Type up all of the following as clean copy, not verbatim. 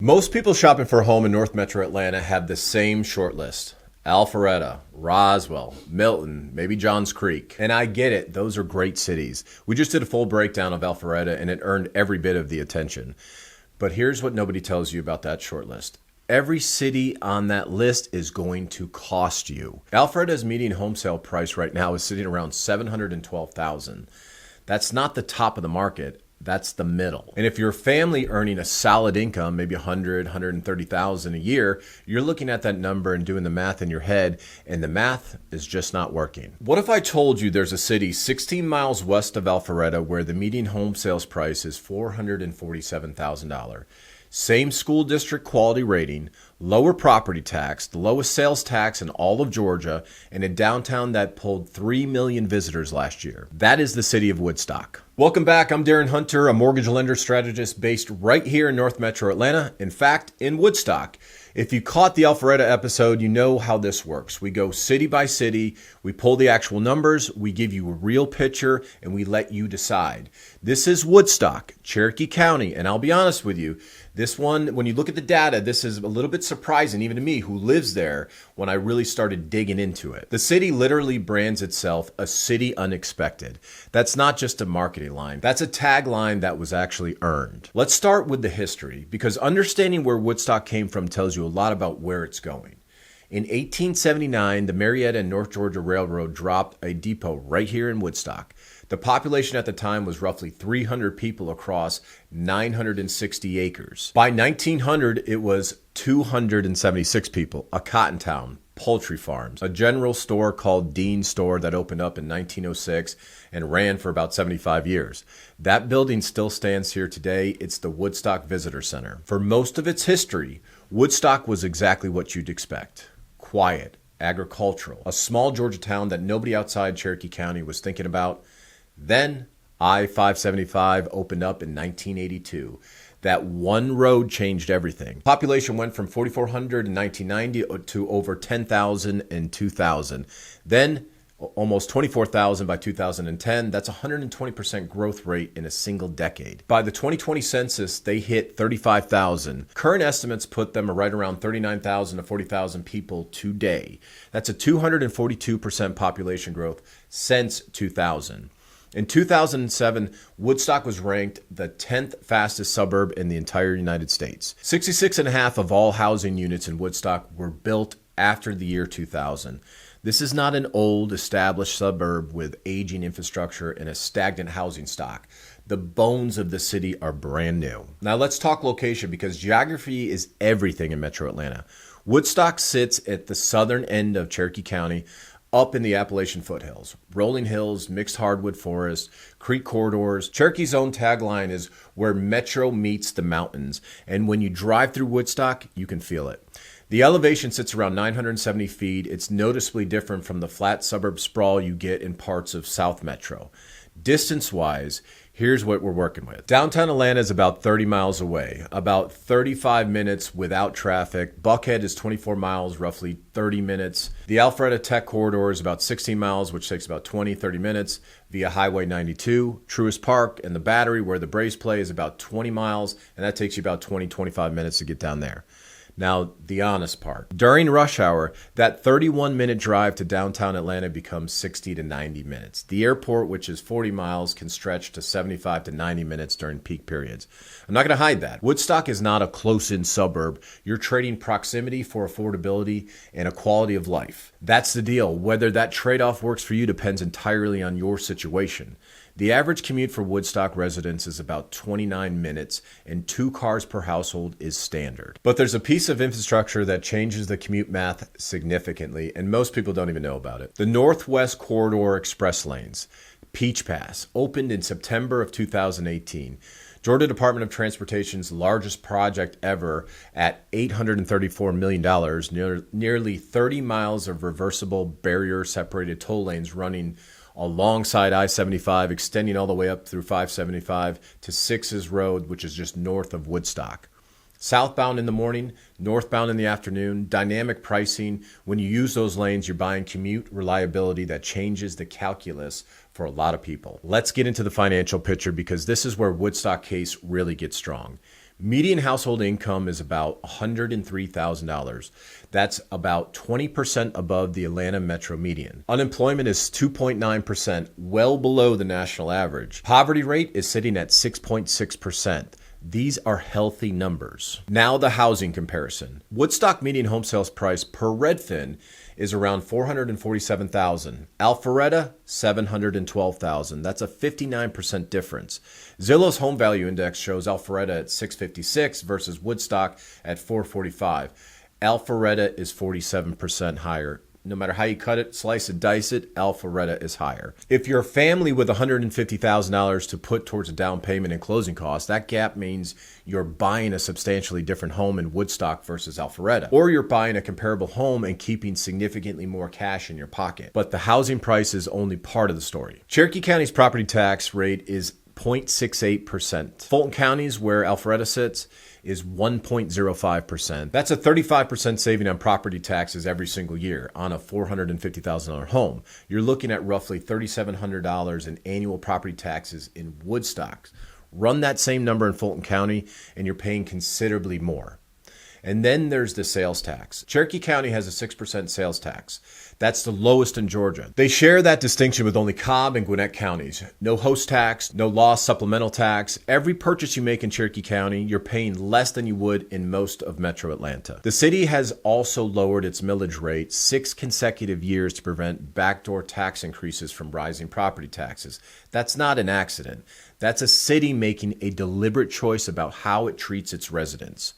Most people shopping for a home in North Metro Atlanta have the same short list. Alpharetta, Roswell, Milton, maybe Johns Creek. And I get it, those are great cities. We just did a full breakdown of Alpharetta and it earned every bit of the attention. But here's what nobody tells you about that short list. Every city on that list is going to cost you. Alpharetta's median home sale price right now is sitting around $712,000. That's not the top of the market. That's the middle. And if you're a family earning a solid income, maybe $100,000, $130,000 a year, you're looking at that number and doing the math in your head, and the math is just not working. What if I told you there's a city 16 miles west of Alpharetta where the median home sales price is $447,000? Same school district quality rating, lower property tax, the lowest sales tax in all of Georgia, and a downtown that pulled 3 million visitors last year. That is the city of Woodstock. Welcome back. I'm Darren Hunter, a mortgage lender strategist based right here in North Metro Atlanta. In fact, in Woodstock. If you caught the Alpharetta episode, you know how this works. We go city by city, we pull the actual numbers, we give you a real picture, and we let you decide. This is Woodstock, Cherokee County, and I'll be honest with you, this one, when you look at the data, this is a little bit surprising, even to me who lives there, when I really started digging into it. The city literally brands itself a city unexpected. That's not just a marketing line. That's a tagline that was actually earned. Let's start with the history, because understanding where Woodstock came from tells you a lot about where it's going. In 1879, the Marietta and North Georgia Railroad dropped a depot right here in Woodstock. The population at the time was roughly 300 people across 960 acres. By 1900, it was 276 people, a cotton town, poultry farms, a general store called Dean's Store that opened up in 1906 and ran for about 75 years. That building still stands here today. It's the Woodstock Visitor Center. For most of its history, Woodstock was exactly what you'd expect. Quiet, agricultural, a small Georgia town that nobody outside Cherokee County was thinking about. Then I-575 opened up in 1982. That one road changed everything. Population went from 4,400 in 1990 to over 10,000 in 2000. Then almost 24,000 by 2010. That's a 120% growth rate in a single decade. By the 2020 census, they hit 35,000. Current estimates put them right around 39,000 to 40,000 people today. That's a 242% population growth since 2000. In 2007, Woodstock was ranked the 10th fastest suburb in the entire United States. 66.5% of all housing units in Woodstock were built after the year 2000. This is not an old, established suburb with aging infrastructure and a stagnant housing stock. The bones of the city are brand new. Now let's talk location, because geography is everything in Metro Atlanta. Woodstock sits at the southern end of Cherokee County, up in the Appalachian foothills. Rolling hills, mixed hardwood forests, creek corridors. Cherokee's own tagline is where Metro meets the mountains. And when you drive through Woodstock, you can feel it. The elevation sits around 970 feet. It's noticeably different from the flat suburb sprawl you get in parts of South Metro. Distance-wise, here's what we're working with. Downtown Atlanta is about 30 miles away, about 35 minutes without traffic. Buckhead is 24 miles, roughly 30 minutes. The Alpharetta Tech Corridor is about 16 miles, which takes about 30 minutes via Highway 92. Truist Park and the Battery, where the Braves play, is about 20 miles, and that takes you about 25 minutes to get down there. Now, the honest part. During rush hour, that 31-minute drive to downtown Atlanta becomes 60 to 90 minutes. The airport, which is 40 miles, can stretch to 75 to 90 minutes during peak periods. I'm not going to hide that. Woodstock is not a close-in suburb. You're trading proximity for affordability and a quality of life. That's the deal. Whether that trade-off works for you depends entirely on your situation. The average commute for Woodstock residents is about 29 minutes, and 2 cars per household is standard. But there's a piece of infrastructure that changes the commute math significantly, and most people don't even know about it. The Northwest Corridor Express Lanes, Peach Pass, opened in September of 2018. Georgia Department of Transportation's largest project ever at $834 million, nearly 30 miles of reversible barrier-separated toll lanes running alongside I-75, extending all the way up through 575 to Sixes Road, which is just north of Woodstock. Southbound in the morning, northbound in the afternoon, dynamic pricing. When you use those lanes, you're buying commute reliability that changes the calculus for a lot of people. Let's get into the financial picture, because this is where Woodstock case really gets strong. Median household income is about $103,000. That's about 20% above the Atlanta metro median. Unemployment is 2.9%, well below the national average. Poverty rate is sitting at 6.6%. These are healthy numbers. Now the housing comparison. Woodstock median home sales price per Redfin is around $447,000. Alpharetta, $712,000. That's a 59% difference. Zillow's home value index shows Alpharetta at 656 versus Woodstock at 445. Alpharetta is 47% higher. No matter how you cut it, slice it, dice it, Alpharetta is higher. If you're a family with $150,000 to put towards a down payment and closing costs, that gap means you're buying a substantially different home in Woodstock versus Alpharetta. Or you're buying a comparable home and keeping significantly more cash in your pocket. But the housing price is only part of the story. Cherokee County's property tax rate is 0.68%. Fulton County's, where Alpharetta sits, is 1.05%. That's a 35% saving on property taxes every single year on a $450,000 home. You're looking at roughly $3,700 in annual property taxes in Woodstock. Run that same number in Fulton County and you're paying considerably more. And then there's the sales tax. Cherokee County has a 6% sales tax. That's the lowest in Georgia. They share that distinction with only Cobb and Gwinnett counties. No host tax, no lost supplemental tax. Every purchase you make in Cherokee County, you're paying less than you would in most of Metro Atlanta. The city has also lowered its millage rate 6 consecutive years to prevent backdoor tax increases from rising property taxes. That's not an accident. That's a city making a deliberate choice about how it treats its residents.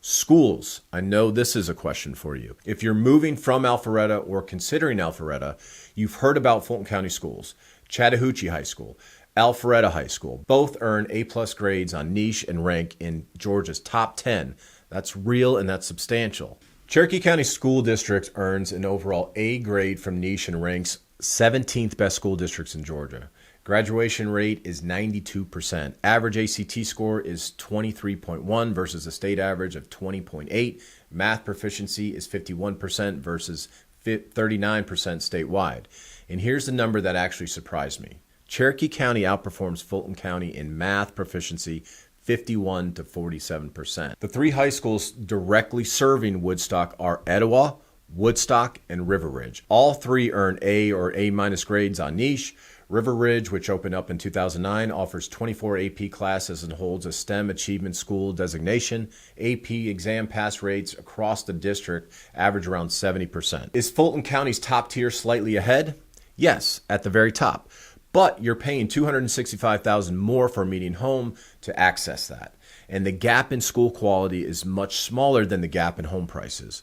Schools. I know this is a question for you. If you're moving from Alpharetta or considering Alpharetta, you've heard about Fulton County schools. Chattahoochee High School, Alpharetta High School. Both earn A+ grades on niche and rank in Georgia's top 10. That's real and that's substantial. Cherokee County School District earns an overall A grade from niche and ranks 17th best school districts in Georgia. Graduation rate is 92%. Average ACT score is 23.1 versus a state average of 20.8. Math proficiency is 51% versus 39% statewide. And here's the number that actually surprised me. Cherokee County outperforms Fulton County in math proficiency 51 to 47%. The 3 high schools directly serving Woodstock are Etowah, Woodstock, and River Ridge. All 3 earn A or A- grades on niche. River Ridge, which opened up in 2009, offers 24 AP classes and holds a STEM Achievement School designation. AP exam pass rates across the district average around 70%. Is Fulton County's top tier slightly ahead? Yes, at the very top. But you're paying $265,000 more for a median home to access that. And the gap in school quality is much smaller than the gap in home prices.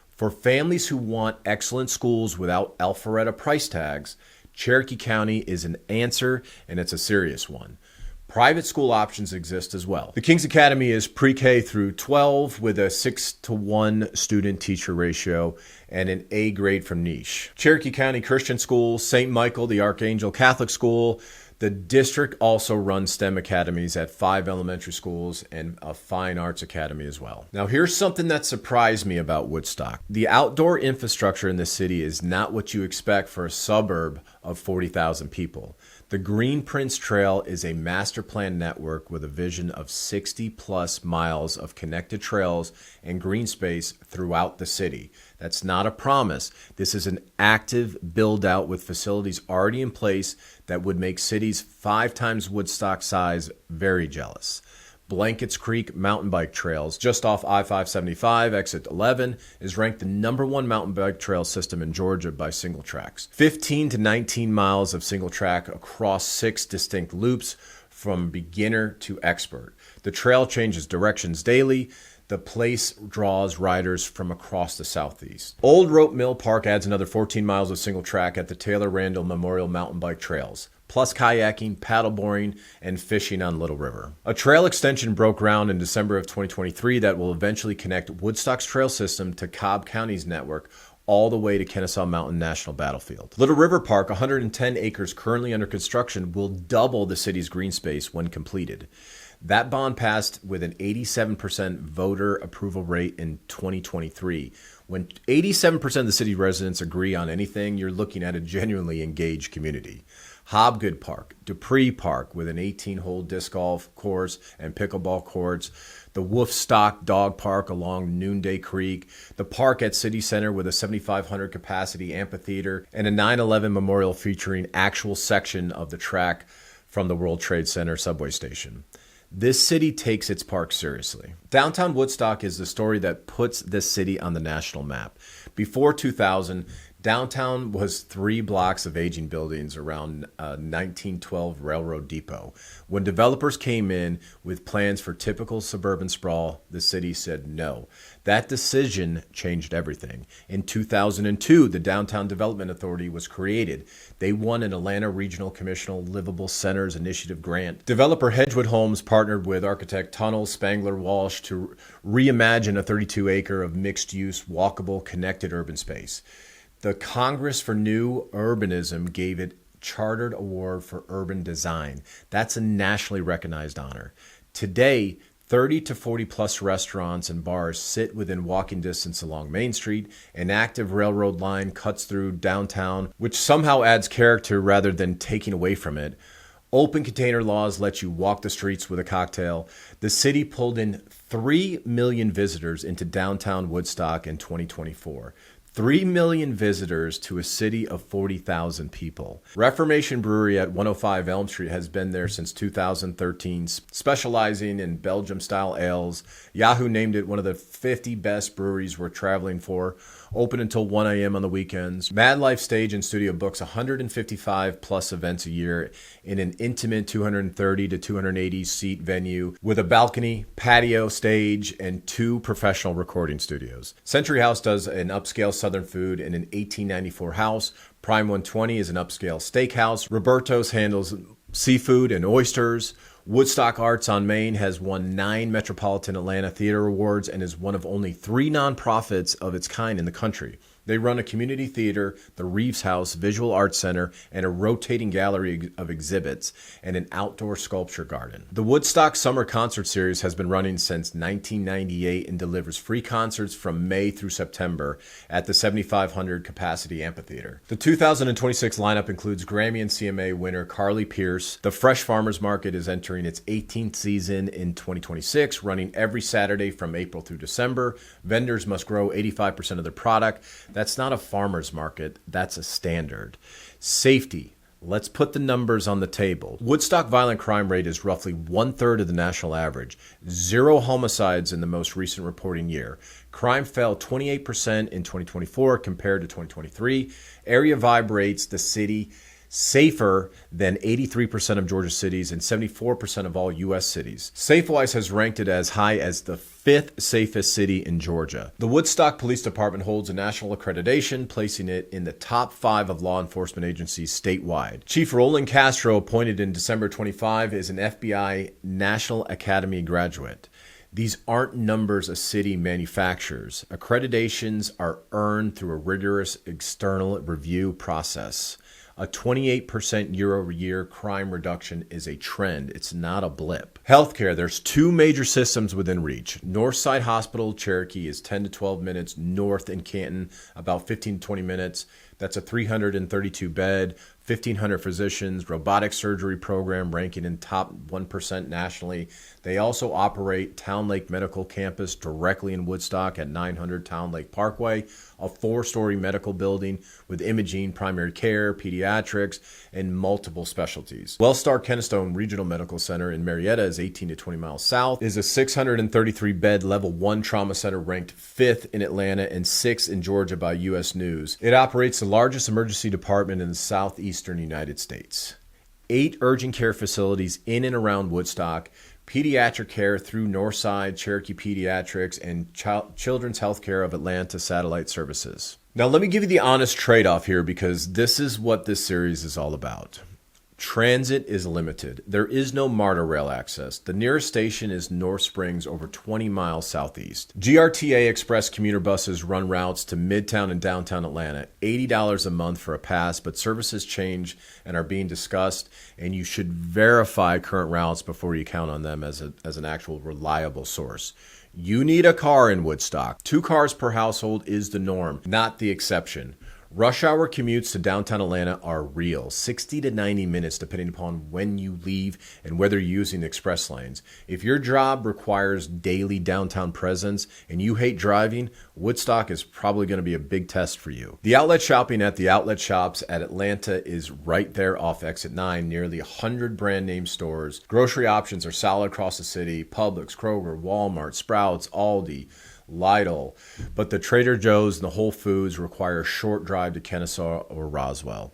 For families who want excellent schools without Alpharetta price tags, Cherokee County is an answer, and it's a serious one. Private school options exist as well. The King's Academy is pre-K through 12 with a 6-to-1 student-teacher ratio and an A grade from niche. Cherokee County Christian School, St. Michael the Archangel Catholic School. The district also runs STEM academies at 5 elementary schools and a fine arts academy as well. Now, here's something that surprised me about Woodstock. The outdoor infrastructure in the city is not what you expect for a suburb of 40,000 people. The Green Prince Trail is a master plan network with a vision of 60+ miles of connected trails and green space throughout the city. That's not a promise. This is an active build out with facilities already in place that would make cities 5 times Woodstock size very jealous. Blankets Creek mountain bike trails, just off I-575, exit 11, is ranked the #1 mountain bike trail system in Georgia by Single Tracks. 15 to 19 miles of single track across 6 distinct loops from beginner to expert. The trail changes directions daily. The place draws riders from across the southeast. Old Rope Mill Park adds another 14 miles of single track at the Taylor Randall Memorial Mountain Bike Trails, plus kayaking, paddleboarding, and fishing on Little River. A trail extension broke ground in December of 2023 that will eventually connect Woodstock's trail system to Cobb County's network all the way to Kennesaw Mountain National Battlefield. Little River Park, 110 acres currently under construction, will double the city's green space when completed. That bond passed with an 87% voter approval rate in 2023. When 87% of the city residents agree on anything, you're looking at a genuinely engaged community. Hobgood Park, Dupree Park with an 18-hole disc golf course and pickleball courts, the Woodstock Dog Park along Noonday Creek, the park at City Center with a 7,500 capacity amphitheater, and a 9/11 memorial featuring actual section of the track from the World Trade Center subway station. This city takes its park seriously. Downtown Woodstock is the story that puts this city on the national map. Before 2000, downtown was 3 blocks of aging buildings around 1912 Railroad Depot. When developers came in with plans for typical suburban sprawl, the city said no. That decision changed everything. In 2002, the Downtown Development Authority was created. They won an Atlanta Regional Commission Livable Centers Initiative grant. Developer Hedgewood Homes partnered with architect Tunnel Spangler Walsh to reimagine a 32-acre of mixed-use, walkable, connected urban space. The Congress for New Urbanism gave it Chartered Award for Urban Design. That's a nationally recognized honor. Today, 30 to 40 plus restaurants and bars sit within walking distance along Main Street. An active railroad line cuts through downtown, which somehow adds character rather than taking away from it. Open container laws let you walk the streets with a cocktail. The city pulled in 3 million visitors into downtown Woodstock in 2024. 3 million visitors to a city of 40,000 people. Reformation Brewery at 105 Elm Street has been there since 2013, specializing in Belgium-style ales. Yahoo named it one of the 50 best breweries we're traveling for. Open until 1 a.m. on the weekends. Mad Life Stage and Studio books 155 plus events a year in an intimate 230 to 280 seat venue with a balcony, patio, stage, and 2 professional recording studios. Century House does an upscale Southern food in an 1894 house. Prime 120 is an upscale steakhouse. Roberto's handles seafood and oysters. Woodstock Arts on Main has won 9 Metropolitan Atlanta Theater Awards and is one of only 3 nonprofits of its kind in the country. They run a community theater, the Reeves House Visual Arts Center, and a rotating gallery of exhibits, and an outdoor sculpture garden. The Woodstock Summer Concert Series has been running since 1998 and delivers free concerts from May through September at the 7,500 capacity amphitheater. The 2026 lineup includes Grammy and CMA winner Carly Pearce. The Fresh Farmers Market is entering its 18th season in 2026, running every Saturday from April through December. Vendors must grow 85% of their product. That's not a farmer's market, that's a standard. Safety. Let's put the numbers on the table. Woodstock violent crime rate is roughly 1/3 of the national average. 0 homicides in the most recent reporting year. Crime fell 28% in 2024 compared to 2023. Area Vibe rates the city safer than 83% of Georgia cities and 74% of all U.S. cities. SafeWise has ranked it as high as the 5th safest city in Georgia. The Woodstock Police Department holds a national accreditation, placing it in the top 5 of law enforcement agencies statewide. Chief Roland Castro, appointed in December 25, is an FBI National Academy graduate. These aren't numbers a city manufactures. Accreditations are earned through a rigorous external review process. A 28% year-over-year crime reduction is a trend. It's not a blip. Healthcare, there's 2 major systems within reach. Northside Hospital, Cherokee, is 10 to 12 minutes north in Canton, about 15 to 20 minutes. That's a 332-bed, 1,500 physicians, robotic surgery program ranking in top 1% nationally. They also operate Town Lake Medical Campus directly in Woodstock at 900 Town Lake Parkway, a 4-story medical building with imaging, primary care, pediatrics, and multiple specialties. Wellstar Kennestone Regional Medical Center in Marietta is 18 to 20 miles south, is a 633-bed level 1 trauma center ranked 5th in Atlanta and 6th in Georgia by U.S. News. It operates the largest emergency department in the southeastern United States. 8 urgent care facilities in and around Woodstock, pediatric care through Northside, Cherokee Pediatrics, and Children's Healthcare of Atlanta Satellite Services. Now, let me give you the honest trade-off here, because this is what this series is all about. Transit is limited. There is no MARTA rail access. The nearest station is North Springs, over 20 miles southeast. GRTA Express commuter buses run routes to Midtown and downtown Atlanta. $80 a month for a pass, but services change and are being discussed, and you should verify current routes before you count on them as an actual reliable source. You need a car in Woodstock. 2 cars per household is the norm, not the exception. Rush hour commutes to downtown Atlanta are real, 60 to 90 minutes depending upon when you leave and whether you're using the express lanes. If your job requires daily downtown presence and you hate driving, Woodstock is probably going to be a big test for you. The outlet shopping at the outlet shops at Atlanta is right there off Exit 9, nearly 100 brand name stores. Grocery options are solid across the city: Publix, Kroger, Walmart, Sprouts, Aldi, Lidl. But the Trader Joe's and the Whole Foods require a short drive to Kennesaw or Roswell.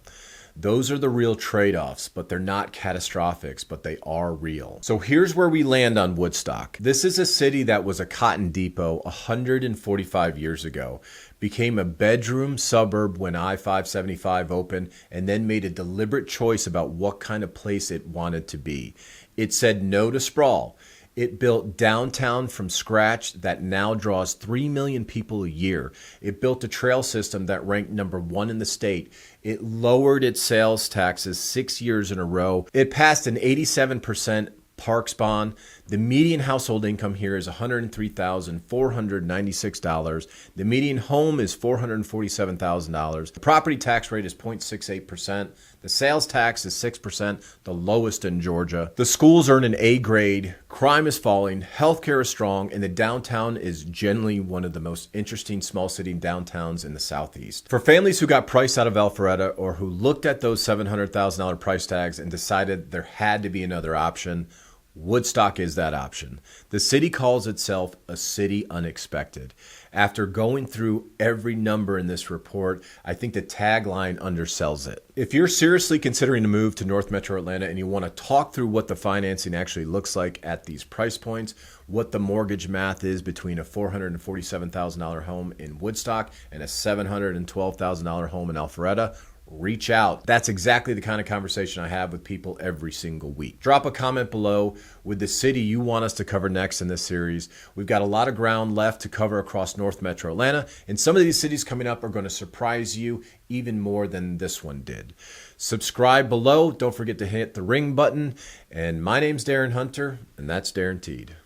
Those are the real trade-offs, but they're not catastrophic, but they are real. So here's where we land on Woodstock. This is a city that was a cotton depot 145 years ago, became a bedroom suburb when I-575 opened, and then made a deliberate choice about what kind of place it wanted to be. It said no to sprawl. It built downtown from scratch that now draws 3 million people a year. It built a trail system that ranked #1 in the state. It lowered its sales taxes 6 years in a row. It passed an 87% parks bond. The median household income here is $103,496. The median home is $447,000. The property tax rate is 0.68%. The sales tax is 6%, the lowest in Georgia. The schools earn an A grade. Crime is falling. Healthcare is strong. And the downtown is generally one of the most interesting small city downtowns in the Southeast. For families who got priced out of Alpharetta or who looked at those $700,000 price tags and decided there had to be another option, Woodstock is that option. The city calls itself a city unexpected. After going through every number in this report, I think the tagline undersells it. If you're seriously considering a move to North Metro Atlanta and you want to talk through what the financing actually looks like at these price points, what the mortgage math is between a $447,000 home in Woodstock and a $712,000 home in Alpharetta, reach out. That's exactly the kind of conversation I have with people every single week. Drop a comment below with the city you want us to cover next in this series. We've got a lot of ground left to cover across North Metro Atlanta, and some of these cities coming up are going to surprise you even more than this one did. Subscribe below. Don't forget to hit the ring button. And my name's Darren Hunter, and that's Darren Teed.